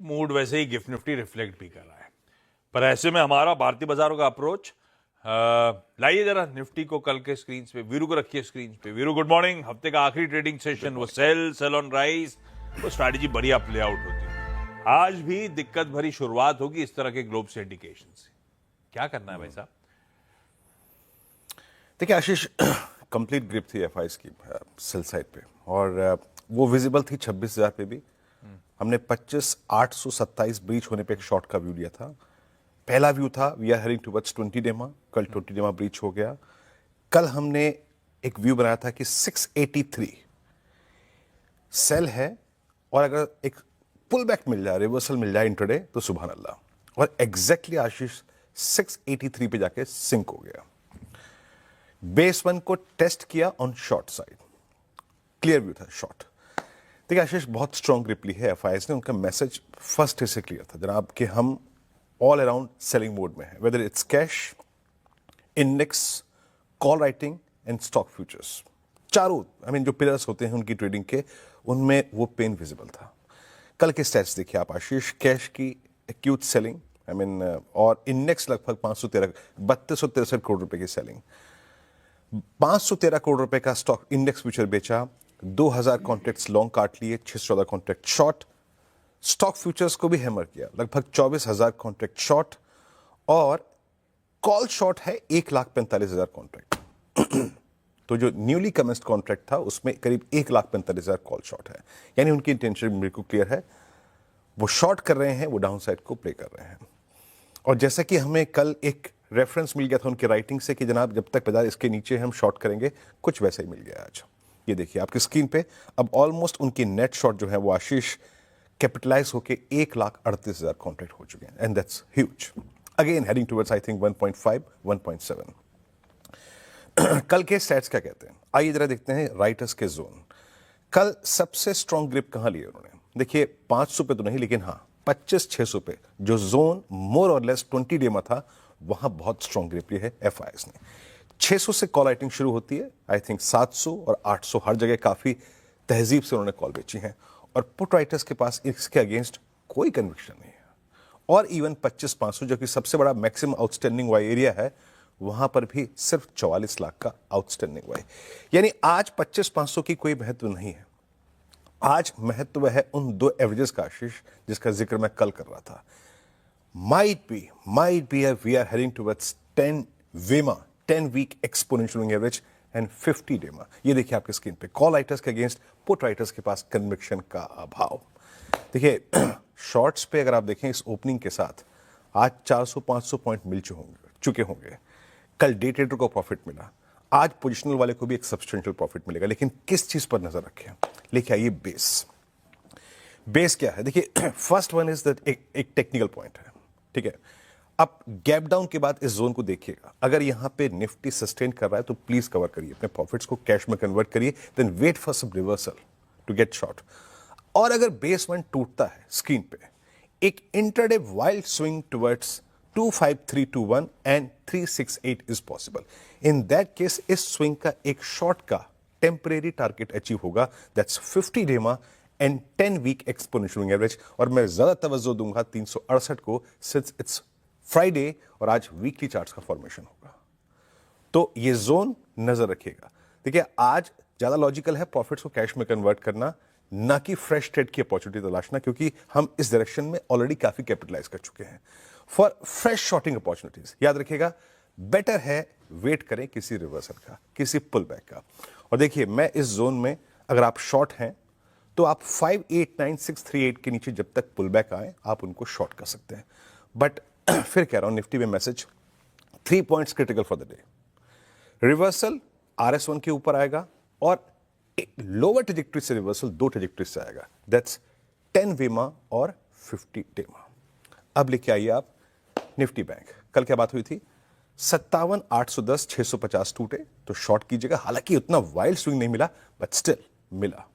Mood वैसे ही gift Nifty reflect भी कर रहा है। पर ऐसे में हमारा भारतीय बाजारों का अप्रोच, लाइए जरा निफ्टी को कल के स्क्रीन पे, वीरू को रखिए स्क्रीन पे। Veeru good morning. हफ्ते का आखिरी ट्रेडिंग सेशन, वो सेल ऑन राइज, वो स्ट्रैटेजी बढ़िया प्ले आउट होती है। आज भी दिक्कत भरी शुरुआत होगी इस तरह के ग्लोब से इंडिकेशन से। क्या करना है भाई साहब? देखिए आशीष, कंप्लीट ग्रिप थी एफआईज की सेल साइड पे, और वो विजिबल थी 26,000 पे भी। हमने 25,827 ब्रीच होने पे एक शॉर्ट का व्यू लिया था। पहला व्यू था वी आर हेडिंग टुवर्ड्स 20 डेमा। कल 20 डेमा ब्रीच हो गया। कल हमने एक व्यू बनाया था कि 683 सेल है, और अगर एक पुल बैक मिल जाए, रिवर्सल मिल जाए इंट्राडे, तो सुभान अल्लाह। और एग्जैक्टली आशीष 683 पे जाके सिंक हो गया। बेस वन को टेस्ट किया on short side, clear view था शॉर्ट। देखिए आशीष, बहुत स्ट्रॉन्ग ग्रिप ली है एफआईएस ने। उनका मैसेज फर्स्ट से क्लियर था जनाब कि हम ऑल अराउंड सेलिंग मोड में है, whether it's cash, index, call writing and stock futures. चारों जो पिलर्स होते हैं उनकी ट्रेडिंग के, उनमें वो पेन विजिबल था। कल के स्टैट्स देखिए आप आशीष, कैश की एक्यूट सेलिंग और इंडेक्स लगभग 3263 करोड़ रुपए की सेलिंग। 513 करोड़ रुपए का स्टॉक इंडेक्स फ्यूचर बेचा, 2000 कॉन्ट्रैक्ट्स लॉन्ग काट लिए, 614 कॉन्ट्रैक्ट शॉर्ट। स्टॉक फ्यूचर्स को भी हैमर किया, लगभग 24,000 कॉन्ट्रैक्ट शॉर्ट, और कॉल शॉर्ट है 1,45,000 कॉन्ट्रैक्ट। तो जो न्यूली कमेंस्ड कॉन्ट्रैक्ट था उसमें करीब 1,45,000 कॉल शॉर्ट है। यानी उनकी इंटेंशन मेरे को क्लियर है, वो शॉर्ट कर रहे हैं, वो डाउन साइड को प्ले कर रहे हैं। और जैसा कि हमें कल एक रेफरेंस मिल गया था उनकी राइटिंग से कि जनाब जब तक बाजार इसके नीचे हम शॉर्ट करेंगे, कुछ वैसा ही मिल गया आज। ये देखिए आपकी स्क्रीन पे, अब ऑलमोस्ट उनकी नेट शॉर्ट जो है वो आशीष कैपिटलाइज होके 1,38,000 कॉन्ट्रैक्ट हो चुके हैं, and that's huge. Again heading towards I think 1.5 1.7। कल के स्टैट्स क्या कहते हैं, आइए जरा देखते हैं राइटर्स के जोन। कल सबसे स्ट्रॉन्ग ग्रिप कहां लिए उन्होंने? देखिए 500 पे तो नहीं, लेकिन हाँ 25,600 पे जो जोन मोर और लेस 20 डे में था, वहां बहुत स्ट्रॉन्ग ग्रिप ली है एफआईएस ने। 600 से कॉल राइटिंग शुरू होती है, आई थिंक 700 और 800 हर जगह काफी तहजीब से उन्होंने कॉल बेची है, और पुट राइटर्स के पास इसके अगेंस्ट कोई कन्विक्शन नहीं है। और इवन 25,500 जो कि सबसे बड़ा मैक्सिमम आउटस्टैंडिंग वाई एरिया है, वहां पर भी सिर्फ 44 लाख का आउटस्टैंडिंग वाई। यानी आज 25,500 की कोई महत्व नहीं है। आज महत्व है उन दो एवरेजेस का आशीष, जिसका जिक्र मैं कल कर रहा था। might be we are heading towards 10 VEMA, 10 week exponential moving average and 50 DEMA। ये देखिए आपके स्क्रीन पे, कॉल राइटर्स के अगेंस्ट पुट राइटर्स के पास कन्विक्शन का अभाव। देखिए शॉर्ट्स पे अगर आप देखें इस ओपनिंग के साथ, आज 400-500 पॉइंट मिल चुके होंगे। कल डे ट्रेडर को प्रॉफिट मिला, आज पोजिशनल वाले को भी एक सब्सटेंशियल प्रॉफिट मिलेगा। लेकिन किस चीज पर नजर रखें? लेके आइए बेस क्या है। देखिए फर्स्ट वन इज दैट एक टेक्निकल पॉइंट है, ठीक है। अब गैप डाउन के बाद इस जोन को देखिएगा, अगर यहां पे निफ्टी सस्टेन कर रहा है तो प्लीज कवर करिए, अपने प्रॉफिट्स को कैश में कन्वर्ट करिए, then wait for some reversal to get short. और अगर बेस वन टूटता है, स्क्रीन पे एक intraday wild swing towards 25321 and 368 is possible. In that case इस स्विंग का एक शॉर्ट का टेम्परेरी टारगेट अचीव होगा, that's 50 DEMA and 10 week exponential moving average. और मैं ज्यादा तवज्जो दूंगा 368 को, सिंस इट्स फ्राइडे और आज वीकली चार्ट्स का फॉर्मेशन होगा। तो ये जोन नजर रखिएगा। देखिए आज ज्यादा लॉजिकल है प्रॉफिट्स को कैश में कन्वर्ट करना, ना कि फ्रेश ट्रेड की अपॉर्चुनिटी तलाशना, क्योंकि हम इस डायरेक्शन में ऑलरेडी काफी कैपिटलाइज कर चुके हैं। फॉर फ्रेश शॉर्टिंग अपॉर्चुनिटीज याद रखिएगा, बेटर है वेट करें किसी रिवर्सल का, किसी पुल बैक का। और देखिए मैं इस जोन में, अगर आप शॉर्ट हैं तो आप 589638 के नीचे जब तक पुल बैक आए आप उनको शॉर्ट कर सकते हैं। बट फिर कह रहा हूं, निफ्टी में message 3 points critical for the day. Reversal RS1 के ऊपर आएगा, और एक लोअर ट्रेजेक्टरी से रिवर्सल 2 ट्रेजेक्टरी से आएगा, दैट्स 10 वेमा और 50 डेमा। अब लेके आइए आप निफ्टी बैंक। कल क्या बात हुई थी? 57,810 650 टूटे तो शॉर्ट कीजिएगा, हालांकि उतना वाइल्ड स्विंग नहीं मिला, बट स्टिल मिला।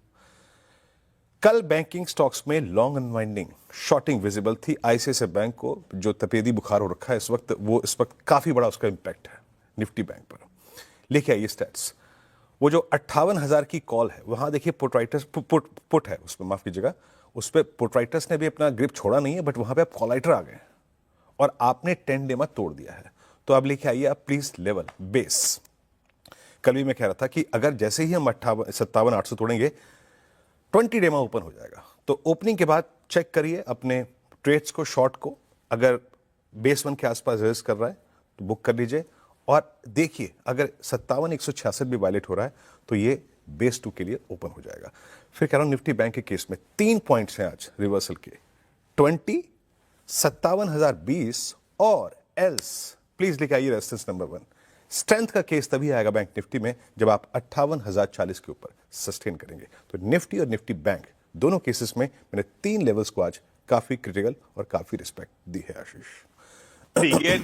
कल बैंकिंग स्टॉक्स में लॉन्ग अनवाइंडिंग शॉर्टिंग विजिबल थी। आईसीआईसीआई बैंक को जो तपेदी बुखार हो रखा है इस वक्त काफी बड़ा उसका इंपैक्ट है निफ्टी बैंक पर। लेके आइए स्टैट्स। वो जो 58,000 की कॉल है, वहां देखिए पुट है उसमें, माफ कीजिएगा, उस पर पोर्ट्राइटस ने भी अपना ग्रिप छोड़ा नहीं है, बट वहां पे आप कॉलाइटर आ गए और आपने 10 डे में तोड़ दिया है। तो आप लेके आइए आप प्लीज लेवल बेस। कल भी मैं कह रहा था कि अगर जैसे ही हम 57,800 तोड़ेंगे 20 डे में ओपन हो जाएगा। तो ओपनिंग के बाद चेक करिए अपने ट्रेड्स को, शॉर्ट को, अगर बेस 1 के आसपास रेजिस्ट कर रहा है तो बुक कर लीजिए और देखिए अगर 57,166 भी वायलेट हो रहा है तो ये बेस 2 के लिए ओपन हो जाएगा। फिर कह रहा हूं निफ्टी बैंक के केस में 3 पॉइंट्स हैं आज रिवर्सल के, 20, 57,020 और एल्स प्लीज लेके आइए रेजिस्टेंस नंबर 1। स्ट्रेंथ का केस तभी आएगा बैंक निफ्टी में जब आप 58,040 के ऊपर सस्टेन करेंगे। तो निफ्टी और निफ्टी बैंक दोनों केसेस में मैंने 3 लेवल्स को आज काफी क्रिटिकल और काफी रिस्पेक्ट दी है आशीष। ये